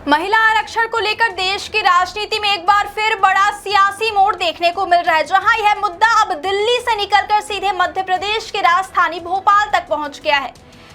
महिला आरक्षण को लेकर देश की राजनीति में एक बार फिर बड़ा सियासी मोड़ देखने को मिल रहा है, जहां यह मुद्दा अब दिल्ली से निकलकर सीधे मध्य प्रदेश की राजधानी भोपाल तक पहुंच गया है।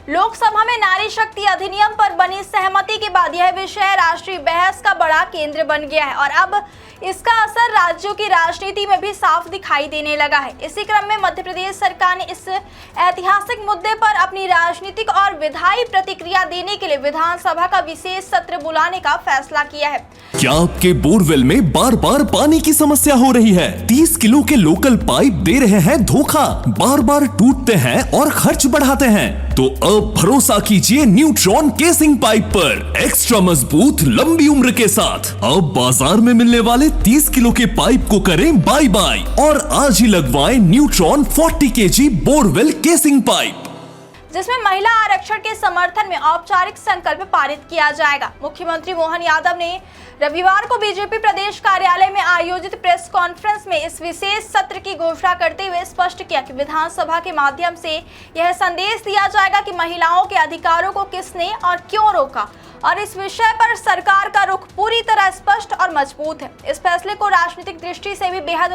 लोकसभा में नारी शक्ति अधिनियम पर बनी सहमति के बाद यह विषय राष्ट्रीय बहस का बड़ा केंद्र बन गया है और अब इसका असर राज्यों की राजनीति में भी साफ दिखाई देने लगा है। इसी क्रम में मध्य प्रदेश सरकार ने इस ऐतिहासिक मुद्दे पर अपनी राजनीतिक और विधायी प्रतिक्रिया देने के लिए विधानसभा का विशेष सत्र बुलाने का फैसला किया है। क्या आपके बोरवेल में बार बार पानी की समस्या हो रही है? 30 किलो के लोकल पाइप दे रहे हैं धोखा, बार बार टूटते हैं और खर्च बढ़ाते हैं? तो अब भरोसा कीजिए न्यूट्रॉन केसिंग पाइप पर। एक्स्ट्रा मजबूत, लंबी उम्र के साथ अब बाजार में मिलने वाले 30 किलो के पाइप को करें बाय बाय और आज ही लगवाएं neutron 40 kg borewell casing pipe, जिसमें महिला आरक्षण के समर्थन में औपचारिक संकल्प पारित किया जाएगा। मुख्यमंत्री मोहन यादव ने रविवार को बीजेपी प्रदेश कार्यालय में आयोजित प्रेस कॉन्फ्रेंस में इस विशेष सत्र की घोषणा करते हुए स्पष्ट किया कि विधानसभा के माध्यम से यह संदेश दिया जाएगा कि महिलाओं के अधिकारों को किसने और क्यों रोका और इस विषय पर सरकार का रुख पूरी तरह स्पष्ट और मजबूत है। इस फैसले को राजनीतिक दृष्टि से भी बेहद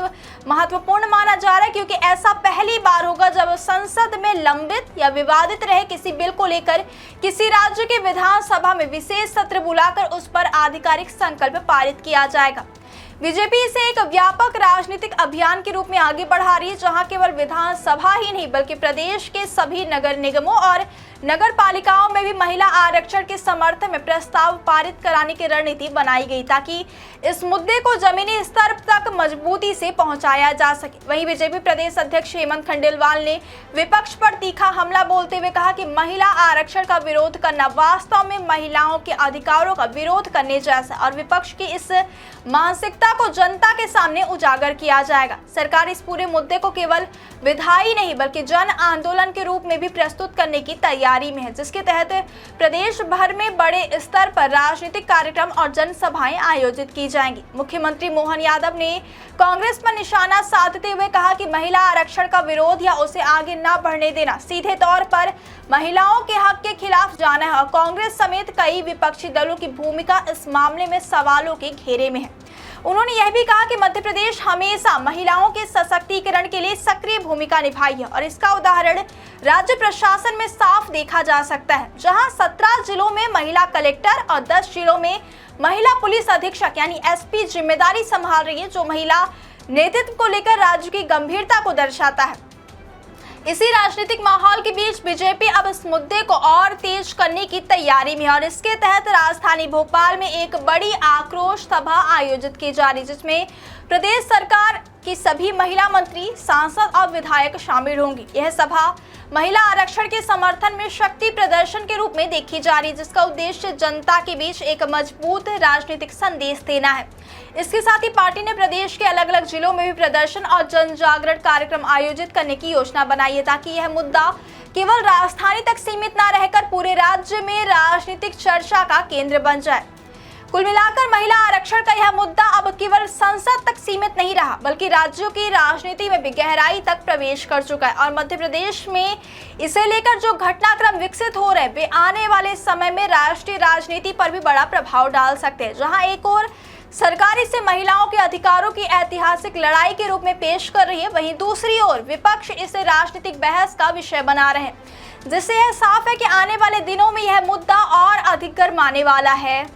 महत्वपूर्ण माना जा रहा है, क्योंकि ऐसा पहली बार होगा जब संसद में लंबित या विवादित रहे किसी बिल को लेकर किसी राज्य की विधानसभा में विशेष सत्र बुलाकर उस पर आधिकारिक संकल्प पारित किया जाएगा। बीजेपी इसे एक व्यापक राजनीतिक अभियान के रूप में आगे बढ़ा रही है, जहां केवल विधानसभा ही नहीं बल्कि प्रदेश के सभी नगर निगमों और नगर पालिकाओं में भी महिला आरक्षण के समर्थन में प्रस्ताव पारित कराने की रणनीति बनाई गई, ताकि इस मुद्दे को जमीनी स्तर तक मजबूती से पहुंचाया जा सके। वहीं बीजेपी प्रदेश अध्यक्ष हेमंत खंडेलवाल ने विपक्ष पर तीखा हमला बोलते हुए कहा कि महिला आरक्षण का विरोध करना वास्तव में महिलाओं के अधिकारों का विरोध करने जैसा और विपक्ष की इस मानसिकता को जनता के सामने उजागर किया जाएगा। सरकार इस पूरे मुद्दे को केवल विधायी नहीं बल्कि जन आंदोलन के रूप में भी प्रस्तुत करने की तैयारी में है, जिसके तहत प्रदेश भर में बड़े स्तर पर राजनीतिक कार्यक्रम और जनसभाएं आयोजित की जाएंगी। मुख्यमंत्री मोहन यादव ने कांग्रेस पर निशाना साधते हुए कहा कि महिला आरक्षण का विरोध या उसे आगे न बढ़ने देना सीधे तौर पर महिलाओं के हक के खिलाफ जाना है और कांग्रेस समेत कई विपक्षी दलों की भूमिका इस मामले में सवालों के घेरे में है। उन्होंने यह भी कहा कि मध्य प्रदेश हमेशा महिलाओं के सशक्तिकरण के लिए सक्रिय भूमिका निभाई है और इसका उदाहरण राज्य प्रशासन में साफ देखा जा सकता है, जहां 17 जिलों में महिला कलेक्टर और 10 जिलों में महिला पुलिस अधीक्षक यानी एसपी जिम्मेदारी संभाल रही है, जो महिला नेतृत्व को लेकर राज्य की गंभीरता को दर्शाता है। इसी राजनीतिक माहौल के बीच बीजेपी अब इस मुद्दे को और तेज करने की तैयारी में है और इसके तहत राजधानी भोपाल में एक बड़ी आक्रोश सभा आयोजित की जा रही है, जिसमें प्रदेश सरकार की सभी महिला मंत्री, सांसद और विधायक शामिल होंगी। यह सभा महिला आरक्षण के समर्थन में शक्ति प्रदर्शन के रूप में देखी जा रही है, जिसका उद्देश्य जनता के बीच एक मजबूत राजनीतिक संदेश देना है। इसके साथ ही पार्टी ने प्रदेश के अलग अलग जिलों में भी प्रदर्शन और जन जागरण कार्यक्रम आयोजित करने की योजना बनाई है, ताकि यह मुद्दा केवल राजधानी तक सीमित न रहकर पूरे राज्य में राजनीतिक चर्चा का केंद्र बन जाए। कुल मिलाकर महिला आरक्षण का यह मुद्दा अब केवल संसद तक सीमित नहीं रहा बल्कि राज्यों की राजनीति में भी गहराई तक प्रवेश कर चुका है और मध्य प्रदेश में इसे लेकर जो घटनाक्रम विकसित हो रहे हैं वे आने वाले समय में राष्ट्रीय राजनीति पर भी बड़ा प्रभाव डाल सकते हैं। जहां एक और सरकार इसे महिलाओं के अधिकारों की ऐतिहासिक लड़ाई के रूप में पेश कर रही है, वहीं दूसरी ओर विपक्ष इसे राजनीतिक बहस का विषय बना रहे हैं, जिससे यह साफ है कि आने वाले दिनों में यह मुद्दा और अधिक गर्माने वाला है।